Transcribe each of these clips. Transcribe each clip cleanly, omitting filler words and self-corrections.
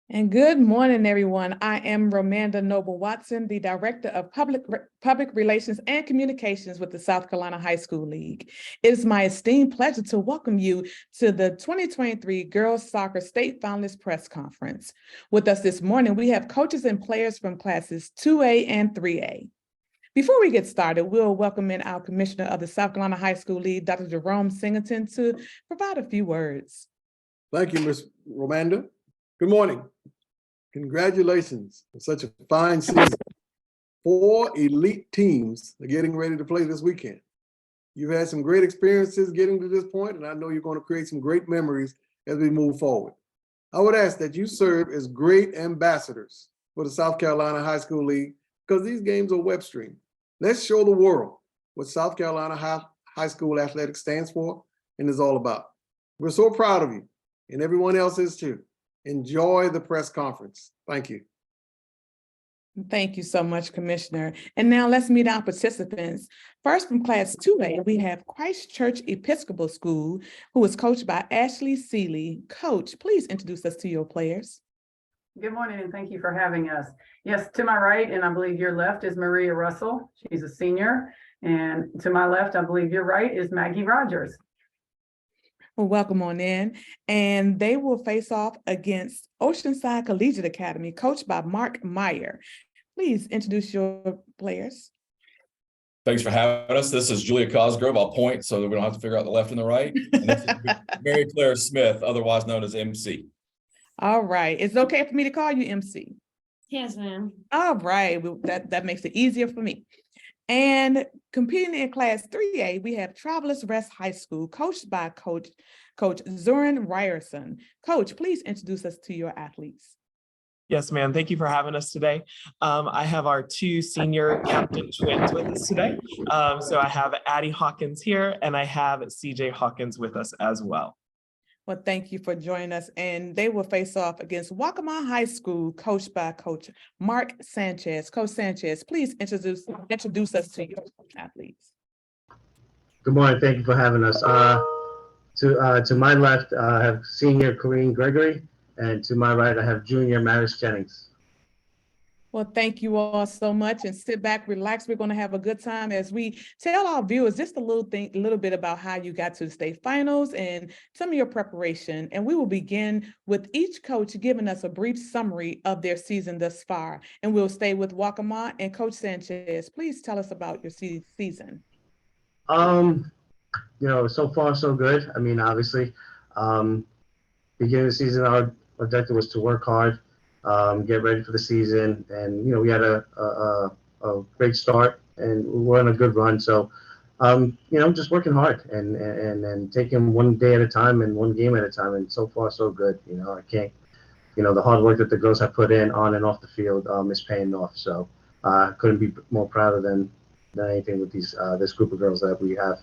And good morning, everyone. I am Romanda Noble Watson, the Director of Public Relations and Communications with the South Carolina High School League. It is my esteemed pleasure to welcome you to the 2023 Girls Soccer State Finalist Press Conference. With us this morning, we have coaches and players from classes 2A and 3A. Before we get started, we'll welcome in our Commissioner of the South Carolina High School League, Dr. Jerome Singleton, to provide a few words. Thank you, Ms. Romanda. Good morning. Congratulations on such a fine season. 4 elite teams are getting ready to play this weekend. You've had some great experiences getting to this point, and I know you're going to create some great memories as we move forward. I would ask that you serve as great ambassadors for the South Carolina High School League because these games are web streamed. Let's show the world what South Carolina High School Athletics stands for and is all about. We're so proud of you, and everyone else is too. Enjoy the press conference. Thank you. Thank you so much, Commissioner. And now let's meet our participants. First, from Class 2A, we have Christ Church Episcopal School, who is coached by Ashley Seeley. Coach, please introduce us to your players. Good morning, and thank you for having us. Yes, to my right, and I believe your left, is Maria Russell. She's a senior. And to my left, I believe your right, is Maggie Rogers. Well, welcome on in. And they will face off against Oceanside Collegiate Academy, coached by Mark Meyer. Please introduce your players. Thanks for having us. This is Julia Cosgrove. I'll point so that we don't have to figure out the left and the right. And this is Mary Claire Smith, otherwise known as MC. All right. It's okay for me to call you MC? Yes, ma'am. All right. Well, that makes it easier for me. And competing in Class 3A, we have Travelers Rest High School, coached by Coach Zoran Ryerson. Coach, please introduce us to your athletes. Yes, ma'am. Thank you for having us today. I have our 2 senior captain twins with us today. So I have Addie Hawkins here, and I have CJ Hawkins with us as well. Well, thank you for joining us. And they will face off against Waccamaw High School, coached by Coach Mark Sanchez. Coach Sanchez, please introduce us to your athletes. Good morning. Thank you for having us. To my left, I have senior Corrine Gregory, and to my right, I have junior Maris Jennings. Well, thank you all so much, and sit back, relax. We're going to have a good time as we tell our viewers just a little bit about how you got to the state finals and some of your preparation. And we will begin with each coach giving us a brief summary of their season thus far. And we'll stay with Waccamaw. And Coach Sanchez, please tell us about your season. So far so good. I mean, obviously, beginning of the season, our objective was to work hard. Get ready for the season, and we had a great start, and we're on a good run. So, just working hard and taking one day at a time and one game at a time. And so far, so good. I can't. The hard work that the girls have put in on and off the field is paying off. So, couldn't be more proud of them than anything with this group of girls that we have.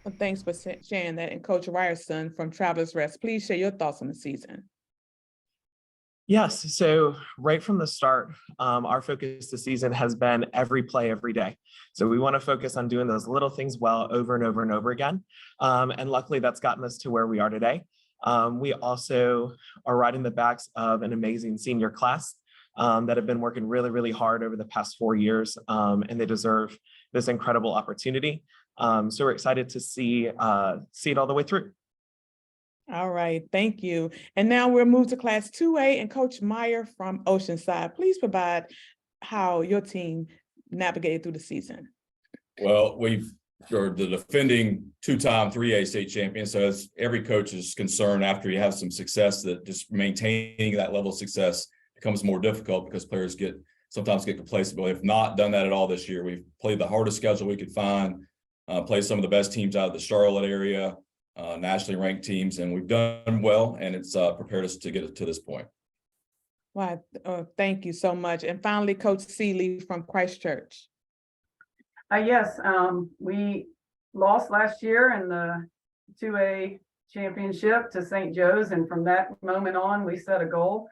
Well, thanks for sharing that. And Coach Ryerson from Travelers Rest, please share your thoughts on the season. Yes, so right from the start, our focus this season has been every play, every day. So we want to focus on doing those little things well over and over and over again. And luckily that's gotten us to where we are today. We also are riding the backs of an amazing senior class that have been working really, really hard over the past 4 years, and they deserve this incredible opportunity. So we're excited to see it all the way through. All right, thank you. And now we'll move to Class 2A and Coach Meyer from Oceanside. Please provide how your team navigated through the season. Well, we're the defending 2-time 3A state champions. So as every coach is concerned, after you have some success, that just maintaining that level of success becomes more difficult because players sometimes get complacent. But we've not done that at all this year. We've played the hardest schedule we could find, played some of the best teams out of the Charlotte area, nationally ranked teams, and we've done well, and it's prepared us to get it to this point. Well, thank you so much. And finally, Coach Seeley from Christ Church. Yes, we lost last year in the 2A championship to St. Joe's, and from that moment on, we set a goal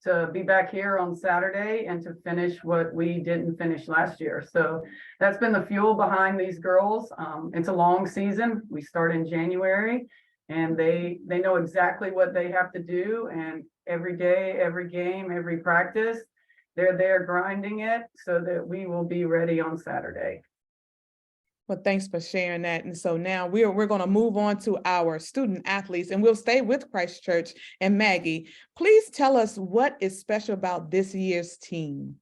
to be back here on Saturday and to finish what we didn't finish last year. So that's been the fuel behind these girls. It's a long season. We start in January, And they know exactly what they have to do. And every day, every game, every practice, they're there grinding it so that we will be ready on Saturday. Well, thanks for sharing that. And so now we're going to move on to our student athletes, and we'll stay with Christchurch. And Maggie, please tell us what is special about this year's team.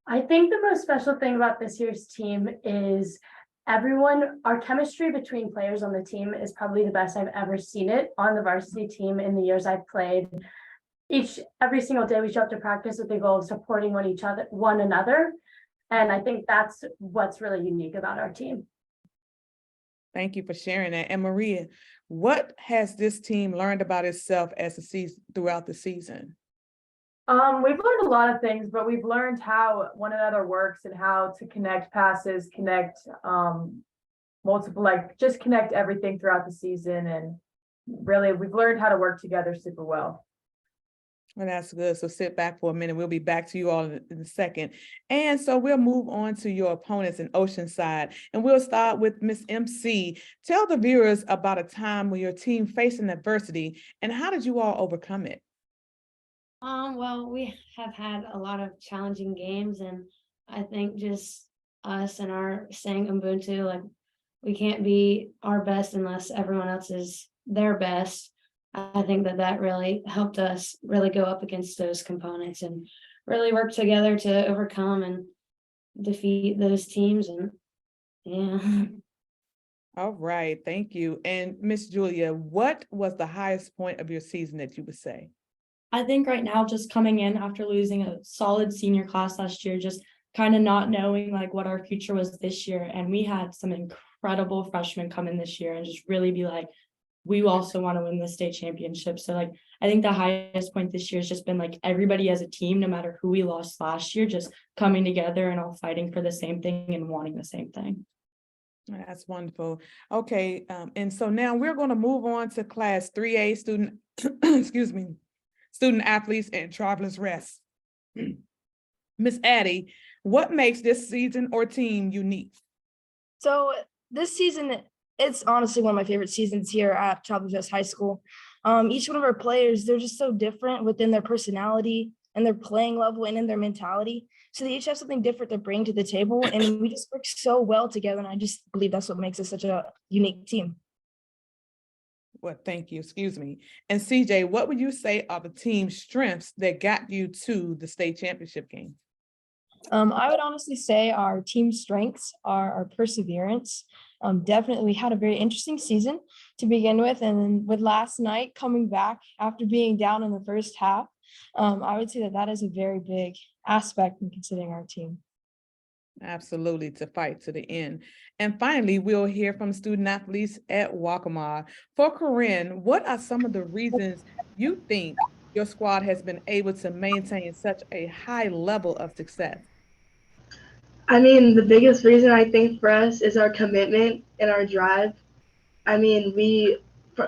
I think the most special thing about this year's team is our chemistry between players on the team is probably the best I've ever seen it on the varsity team in the years I've played. Every single day we show up to practice with the goal of supporting one another. And I think that's what's really unique about our team. Thank you for sharing that. And Maria, what has this team learned about itself as the season throughout the season? We've learned a lot of things, but we've learned how one another works and how to connect passes, connect just connect everything throughout the season. And really, we've learned how to work together super well. Well, that's good. So sit back for a minute. We'll be back to you all in a second. And so we'll move on to your opponents in Oceanside. And we'll start with Miss MC. Tell the viewers about a time when your team faced an adversity and how did you all overcome it? Well, we have had a lot of challenging games, and I think just us and our saying Ubuntu, like we can't be our best unless everyone else is their best. I think that really helped us really go up against those components and really work together to overcome and defeat those teams. And yeah. All right, thank you. And Miss Julia, what was the highest point of your season that you would say? I think right now, just coming in after losing a solid senior class last year, just kind of not knowing like what our future was this year. And we had some incredible freshmen come in this year and just really be like, we also want to win the state championship. So like, I think the highest point this year has just been like everybody as a team, no matter who we lost last year, just coming together and all fighting for the same thing and wanting the same thing. That's wonderful. Okay, and so now we're going to move on to class 3A student, excuse me, student athletes and travelers rest. Miss Addie, what makes this season or team unique? So this season, it's honestly one of my favorite seasons here at Travelers Rest High School. Each one of our players, they're just so different within their personality and their playing level and in their mentality. So they each have something different to bring to the table, and we just work so well together. And I just believe that's what makes us such a unique team. Well, thank you. Excuse me. And CJ, what would you say are the team's strengths that got you to the state championship game? I would honestly say our team strengths are our perseverance. Definitely, we had a very interesting season to begin with. And with last night coming back after being down in the first half, I would say that is a very big aspect in considering our team. Absolutely, to fight to the end. And finally, we'll hear from student athletes at Waccamaw. For Corinne, what are some of the reasons you think your squad has been able to maintain such a high level of success? I mean, the biggest reason I think for us is our commitment and our drive. I mean,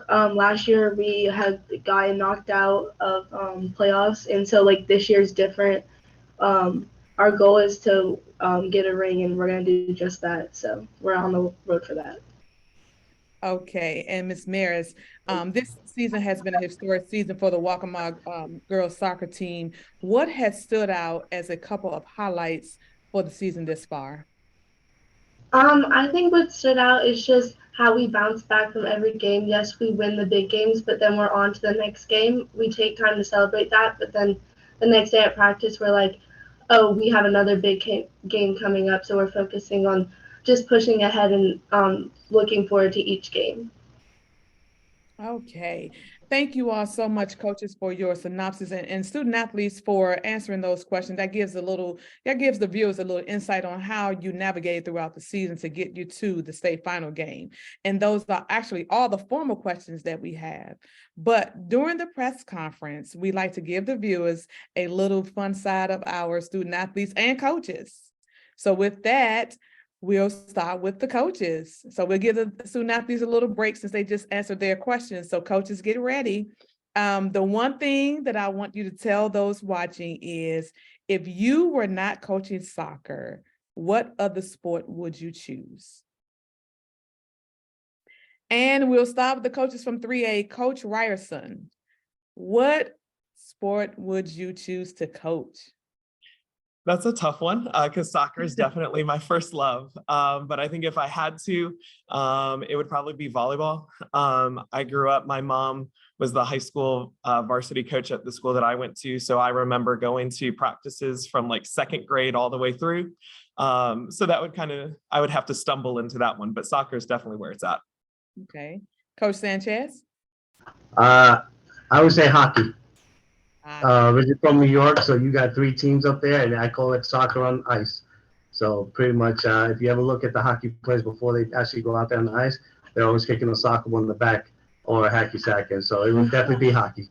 last year we had gotten knocked out of playoffs, and so like this year's different. Our goal is to get a ring, and we're gonna do just that. So we're on the road for that. Okay, and Ms. Maris, this season has been a historic season for the Waccamaw girls soccer team. What has stood out as a couple of highlights for the season this far? I think what stood out is just how we bounce back from every game. Yes, we win the big games, but then we're on to the next game. We take time to celebrate that, but then the next day at practice, we're like, oh, we have another big game coming up, so we're focusing on just pushing ahead and looking forward to each game. Okay, thank you all so much, coaches, for your synopsis and student athletes for answering those questions. That gives the viewers a little insight on how you navigate throughout the season to get you to the state final game. And those are actually all the formal questions that we have. But during the press conference, we like to give the viewers a little fun side of our student athletes and coaches. So with that, we'll start with the coaches. So we'll give the student athletes a little break since they just answered their questions. So coaches, get ready. The one thing that I want you to tell those watching is, if you were not coaching soccer, what other sport would you choose? And we'll start with the coaches from 3A. Coach Ryerson, what sport would you choose to coach? That's a tough one because soccer is definitely my first love. But I think if I had to, it would probably be volleyball. I grew up, my mom was the high school varsity coach at the school that I went to. So I remember going to practices from like second grade all the way through. So that would I would have to stumble into that one, but soccer is definitely where it's at. Okay. Coach Sanchez? I would say hockey. Ah, Originally from New York, so you got 3 teams up there, and I call it soccer on ice. So pretty much, if you ever look at the hockey players before they actually go out there on the ice, they're always kicking a soccer ball in the back or a hacky sack, and so it would definitely be hockey.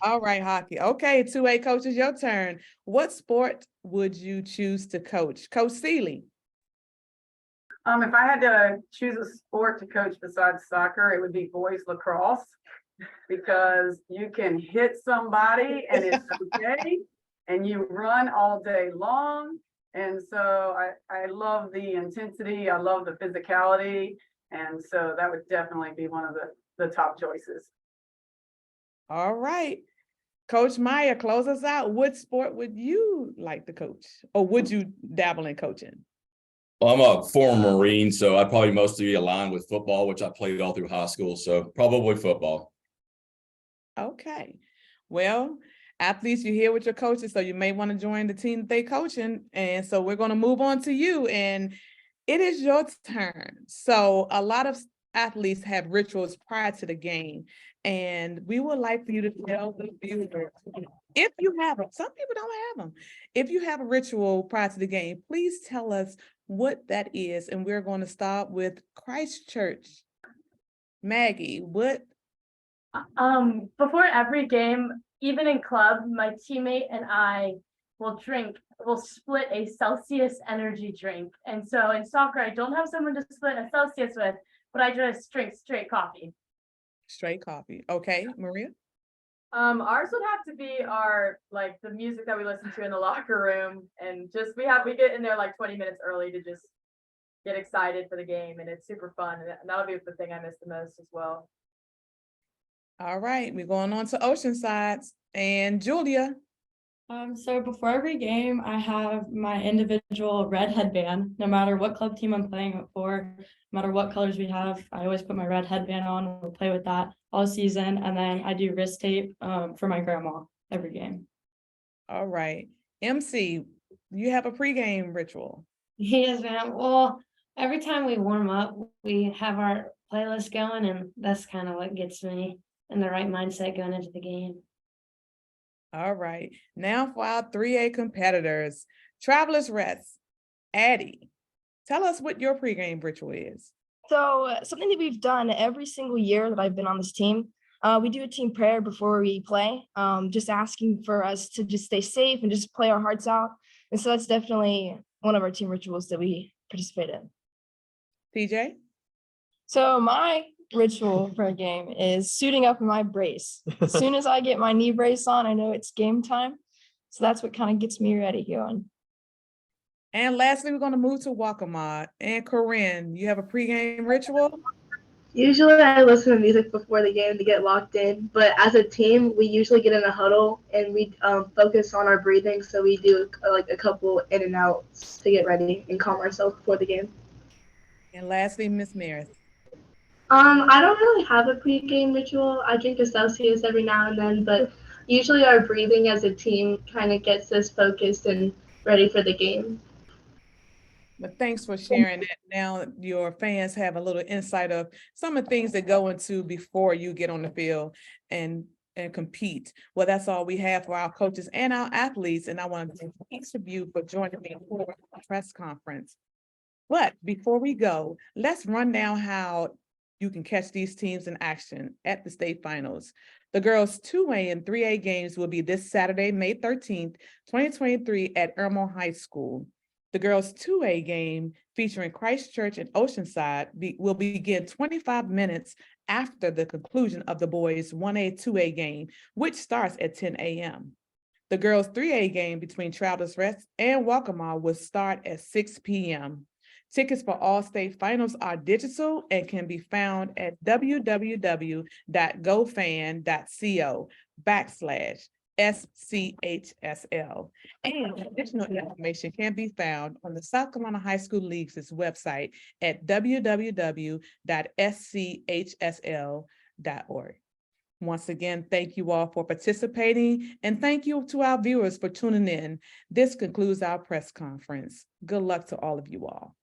all right, hockey. Okay, 2A coaches, your turn. What sport would you choose to coach? Coach Seeley? If I had to choose a sport to coach besides soccer, it would be boys lacrosse, because you can hit somebody and it's okay, and you run all day long. And so I love the intensity, I love the physicality, and so that would definitely be one of the top choices. All right. Coach Meyer, close us out. What sport would you like to coach? Or would you dabble in coaching? Well, I'm a former Marine, so I'd probably mostly be aligned with football, which I played all through high school. So probably football. Okay. Well, athletes, you hear what your coaches, so you may want to join the team that they coaching. And so we're going to move on to you. And it is your turn. So a lot of athletes have rituals prior to the game. And we would like for you to tell the viewers, if you have them, some people don't have them. If you have a ritual prior to the game, please tell us what that is. And we're going to start with Christchurch. Maggie, what? Before every game, even in club, my teammate and I will split a Celsius energy drink. And so in soccer, I don't have someone to split a Celsius with, but I just drink straight coffee. Straight coffee. Okay, Maria? Ours would have to be the music that we listen to in the locker room, and just we get in there like 20 minutes early to just get excited for the game, and it's super fun, and that'll be the thing I miss the most as well. All right, we're going on to Oceanside. And Julia? So before every game, I have my individual red headband. No matter what club team I'm playing for, no matter what colors we have, I always put my red headband on. We'll play with that all season. And then I do wrist tape for my grandma every game. All right. MC, you have a pregame ritual. Yes, ma'am. Well, every time we warm up, we have our playlist going, and that's kind of what gets me in the right mindset going into the game. All right. Now for our 3A competitors. Travelers Rest. Addie, tell us what your pregame ritual is. So something that we've done every single year that I've been on this team, we do a team prayer before we play, just asking for us to just stay safe and just play our hearts out. And so that's definitely one of our team rituals that we participate in. TJ? So my ritual for a game is suiting up in my brace. As soon as I get my knee brace on, I know it's game time. So that's what kind of gets me ready going. And lastly, we're going to move to Waccamaw. And Corinne, you have a pregame ritual? Usually I listen to music before the game to get locked in, but as a team, we usually get in a huddle and we focus on our breathing. So we do a couple in and outs to get ready and calm ourselves before the game. And lastly, Miss Maris. I don't really have a pregame ritual. I drink a Celsius every now and then, but usually our breathing as a team kind of gets us focused and ready for the game. But thanks for sharing that. Now your fans have a little insight of some of the things that go into before you get on the field and compete. Well, that's all we have for our coaches and our athletes. And I want to thank each of you for joining me for the press conference. But before we go, let's run down how you can catch these teams in action at the state finals. The girls 2A and 3A games will be this Saturday, May 13th, 2023 at Irmo High School. The girls 2A game featuring Christchurch and Oceanside will begin 25 minutes after the conclusion of the boys 1A, 2A game, which starts at 10 a.m. The girls 3A game between Travelers Rest and Waccamaw will start at 6 p.m. Tickets for all state finals are digital and can be found at www.gofan.co/SCHSL. And additional information can be found on the South Carolina High School League's website at www.schsl.org. Once again, thank you all for participating, and thank you to our viewers for tuning in. This concludes our press conference. Good luck to all of you all.